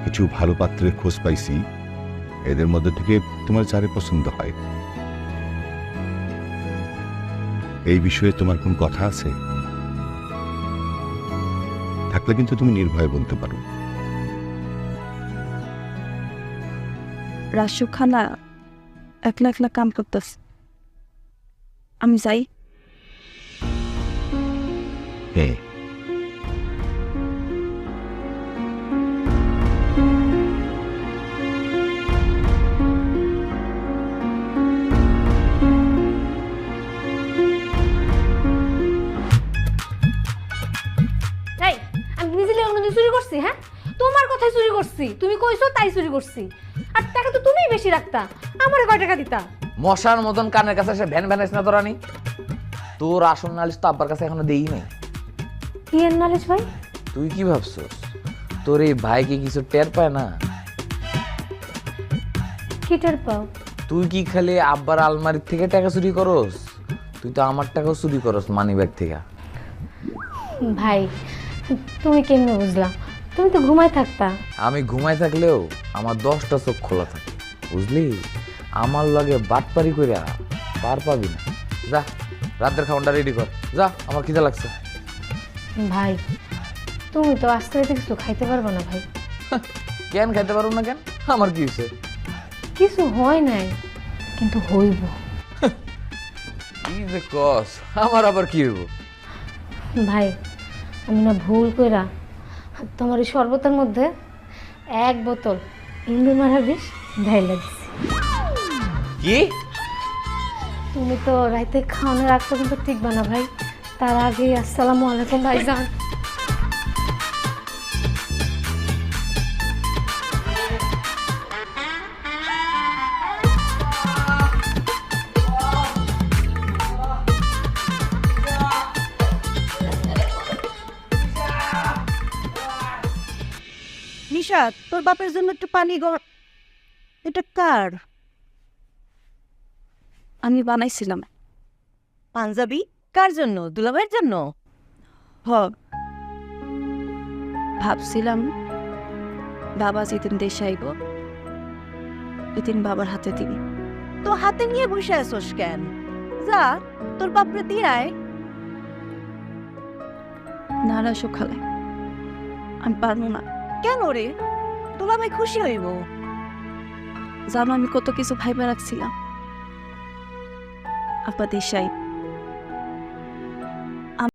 কিছু ভালো পাত্রের খোঁজ পাইছি, এদের মধ্যে থেকে তোমার যারে পছন্দ হয়। এই বিষয়ে তোমার কোন কথা আছে? থাকলে কিন্তু তুমি নির্ভয়ে বলতে পারো। রাসু খালা একলা একলা কাম করতেছে, আমি যাই। হ্যাঁ, এই আমি নিজে অন্য চুরি করছি? হ্যাঁ, তোমার কথাই চুরি করছি, তুমি কইছো তাই চুরি করছি। আর টাকা তো তুমিই বেশি রাখতা, আমারে কয় টাকা দিতা? মশার মতন কানের কাছে এসে ভ্যান ভ্যানাইস না তোরানি। তোর আসল নালিশ তো আব্বার কাছে এখনো দেই নাই। কি এর নালিশ ভাই? তুই কি ভাবছস তোর এই ভাই কি কিছু টের পায় না? কি টের পাও? তুই কি খালি আব্বার আলমারির থেকে টাকা চুরি করস? তুই তো আমার টাকাও চুরি করস মানি ব্যাগ থেকে। ভাই তুমি কেমনে বুঝলা? তুমি তো ঘুমাই থাকতা। আমি ঘুমায় থাকলেও আমার 10টা চোখ খোলা থাকে, বুঝলি? আমার লগে বাটপারি কইরা পার পাবি না। যা রাতের খাবারটা রেডি কর, যা আমার খিদে লাগছে। ভাই তুমি তো আজকে রাতে কিছু খাইতে পারবো না ভাই। কেন খাইতে পারবো না কেন? আমার কি হয়েছে? কিছু হয় নাই, কিন্তু হইব। কি যে কস, আমার আবার কি হইব? ভাই আমি না ভুল কইরা তোমার এই শরবতের মধ্যে 1 বোতল ইন্দু মারা বিষ ঢাইলা দিছি। কি? তুমি তো রাইতে খাওয়ানোর আগ পর্যন্ত টিকবা না ভাই, তার আগেই আসসালামু আলাইকুম ভাইজান। নিশা, তোর বাপের জন্য একটু পানি গরম। এটা কার? আমি বানাইছিলাম। পাঞ্জাবি কার জন্য? দুলাভাইয়ের জন্য? হ, ভাবছিলাম বাবা যেদিন দেশে আইব এদিন বাবার হাতে দিবি। তো হাতে নিয়ে বসে আসোস কেন? যা তোর বাপরে দিয়ে আয়। না রাসু খালা, আমি পারবো না। কেন রে? দুলাভাই খুশি হইব। জানো আমি কত কিছু ভাইবা রাখছিলাম। আপা দেশাই